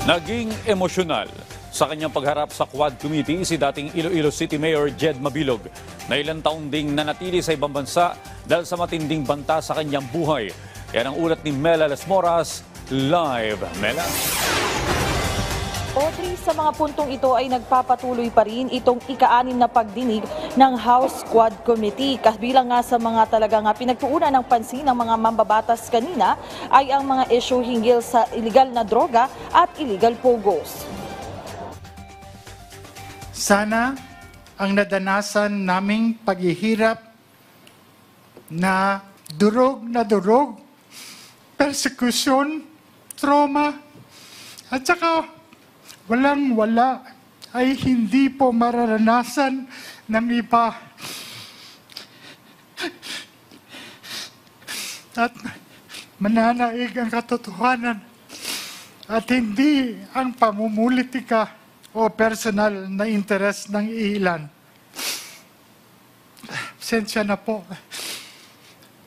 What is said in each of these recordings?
Naging emosyonal sa kanyang pagharap sa Quad Committee si dating Iloilo City Mayor Jed Mabilog na ilang taong ding nanatili sa ibang bansa dahil sa matinding banta sa kanyang buhay. Yan ang ulat ni Mela Las Moras, live. Mela. Audrey, sa mga puntong ito ay nagpapatuloy pa rin itong ika-6 na pagdinig ng House Quad Committee. Kabilang nga sa mga talagang pinagtuunan ng pansin ng mga mambabatas kanina ay ang mga issue hinggil sa illegal na droga at illegal pogos. Sana ang nadanasan naming paghihirap na durog, persecution, trauma, at saka walang-wala ay hindi po mararanasan ng iba. At mananaig ang katotohanan at hindi ang pamumulitika o personal na interes ng ilan. Pasensya na po.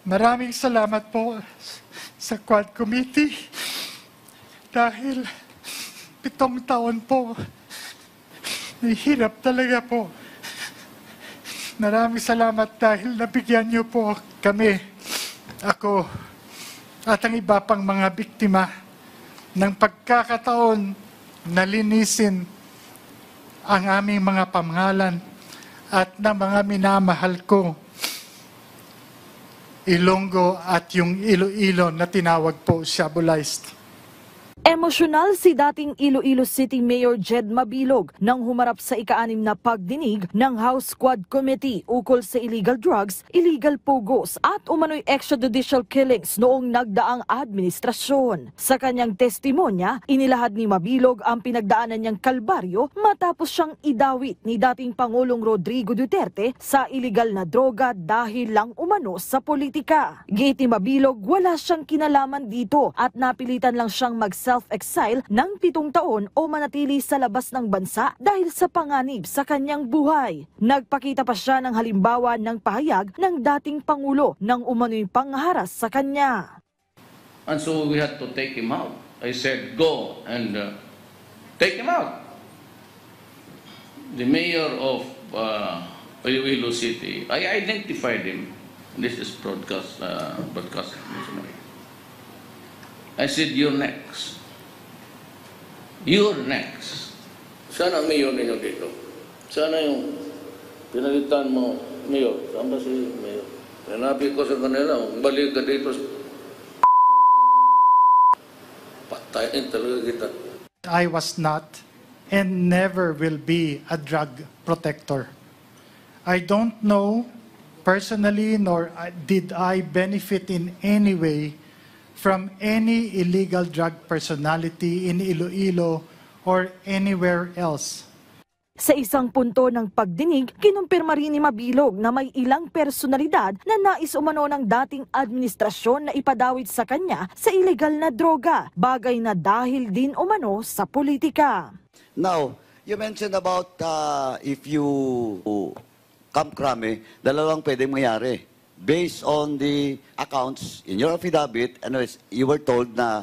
Maraming salamat po sa Quad Committee dahil 7 taon po. Nahihirap talaga po. Maraming salamat dahil nabigyan niyo po kami, ako, at ang iba pang mga biktima ng pagkakataon na linisin ang aming mga pamahalan at ng mga minamahal ko, Ilonggo at yung Iloilo na tinawag po Shabolized. Emosyonal si dating Iloilo City Mayor Jed Mabilog nang humarap sa ika-6 na pagdinig ng House Quad Committee ukol sa illegal drugs, illegal pogos at umano'y extrajudicial killings noong nagdaang administrasyon. Sa kanyang testimonya, inilahad ni Mabilog ang pinagdaanan niyang kalbaryo matapos siyang idawit ni dating Pangulong Rodrigo Duterte sa illegal na droga dahil lang umano sa politika. Giit ni Mabilog, wala siyang kinalaman dito at napilitan lang siyang self-exile ng 7 taon o manatili sa labas ng bansa dahil sa panganib sa kanyang buhay. Nagpakita pa siya ng halimbawa ng pahayag ng dating Pangulo nang umano'y pangharas sa kanya. And so we had to take him out. I said, go and take him out. The mayor of Iloilo City, I identified him. This is broadcast. I said, you're next. You're next. Sana ang mayor ninyo dito. Sana yung pinalitan mo, mayor. Saan ba si mayor? Sinabi ko sa kanila, balik ka dito. Patayin talaga kita. I was not and never will be a drug protector. I don't know personally nor did I benefit in any way from any illegal drug personality in Iloilo or anywhere else. Sa isang punto ng pagdinig, kinumpirma rin ni Mabilog na may ilang personalidad na nais umano ng dating administrasyon na ipadawit sa kanya sa illegal na droga, bagay na dahil din umano sa politika. Now, you mentioned about if you Camp Crame, dalawang pwedeng mangyari. Based on the accounts in your affidavit, you were told na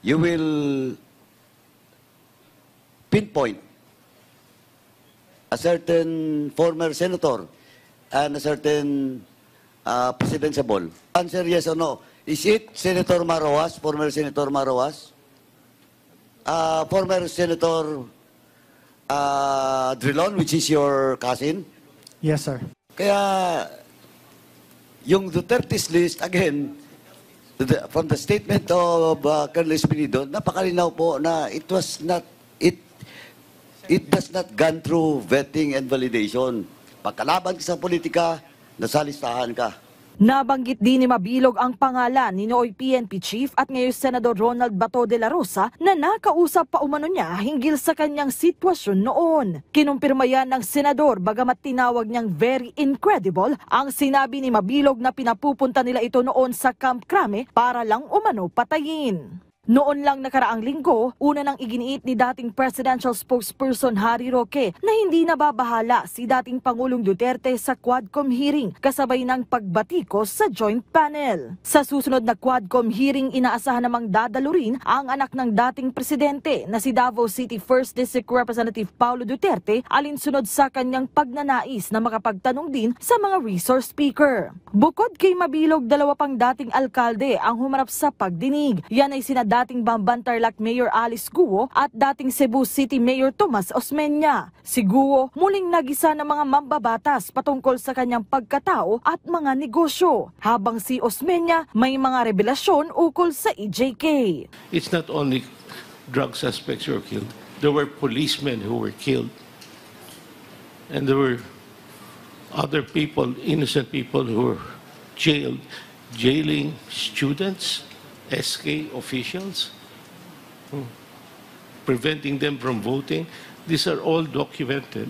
you will pinpoint a certain former senator and a certain presidential. Answer yes or no. Is it Senator Maroas, former Senator Maroas? Former Senator Drilon, which is your cousin? Yes, sir. Kaya yung Duterte's list, again, from the statement of Colonel Espinido, napakalinaw po na it does not gone through vetting and validation. Pagkalaban ka sa politika, nasa listahan ka. Nabanggit din ni Mabilog ang pangalan ni nooy PNP Chief at ngayon Senador Ronald Bato de la Rosa na nakausap pa umano niya hinggil sa kanyang sitwasyon noon. Kinumpirma yan ng Senador bagamat tinawag niyang very incredible ang sinabi ni Mabilog na pinapupunta nila ito noon sa Camp Crame para lang umano patayin. Noon lang nakaraang linggo, una nang iginiit ni dating presidential spokesperson Harry Roque na hindi nababahala si dating Pangulong Duterte sa Quadcom hearing kasabay ng pagbatikos sa joint panel. Sa susunod na Quadcom hearing, inaasahan namang dadalo rin ang anak ng dating presidente na si Davao City 1st District Representative Paulo Duterte alinsunod sa kanyang pagnanais na makapagtanong din sa mga resource speaker. Bukod kay Mabilog, dalawa pang dating alkalde ang humarap sa pagdinig. Yan ay sina dating Bamban Tarlac Mayor Alice Guo at dating Cebu City Mayor Tomas Osmeña. Si Guo muling nagisa ng mga mambabatas patungkol sa kanyang pagkatao at mga negosyo, habang si Osmeña may mga revelasyon ukol sa EJK. It's not only drug suspects who were killed. There were policemen who were killed. And there were other people, innocent people who were jailed, jailing students, SK officials, preventing them from voting. These are all documented.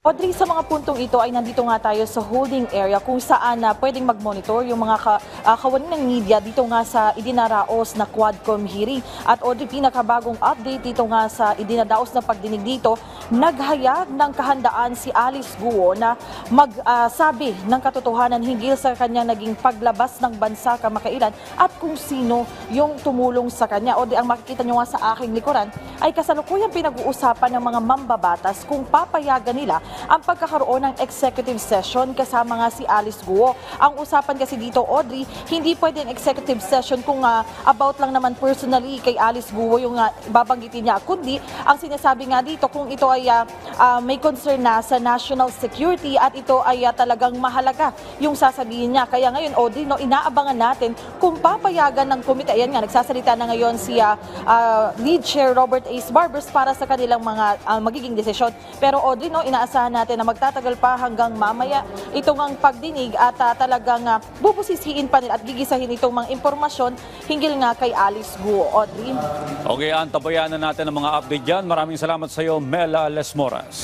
Audrey, sa mga puntong ito ay nandito nga tayo sa holding area kung saan pwedeng mag-monitor yung mga kawani ng media dito nga sa idinaraos na Quadcom hearing. At Audrey, pinakabagong update dito nga sa idinadaos na pagdinig dito, naghayag ng kahandaan si Alice Guo na magsabi ng katotohanan hinggil sa kanyang naging paglabas ng bansa kamakailan at kung sino yung tumulong sa kanya. Audrey, ang makikita nyo nga sa aking likuran ay kasalukuyang pinag-uusapan ng mga mambabatas kung papayagan nila ang pagkakaroon ng executive session kasama nga si Alice Guo. Ang usapan kasi dito, Audrey, hindi pwedeng executive session kung about lang naman personally kay Alice Guo yung babanggitin niya, kundi ang sinasabi nga dito kung ito ay may concern na sa national security at ito ay talagang mahalaga yung sasabihin niya. Kaya ngayon, Audrey, inaabangan natin kung papayagan ng komite. Ayan nga, nagsasalita na ngayon si lead chair Robert A. Barbers para sa kanilang mga magiging desisyon. Pero Audrey, inaasahan natin na magtatagal pa hanggang mamaya itong ang pagdinig at talagang bubusisiin pa nila at gigisahin itong mga impormasyon hinggil nga kay Alice Guo. Audrey? Okay, antabayan na natin ang mga update dyan. Maraming salamat sa iyo, Mela Lesmoras.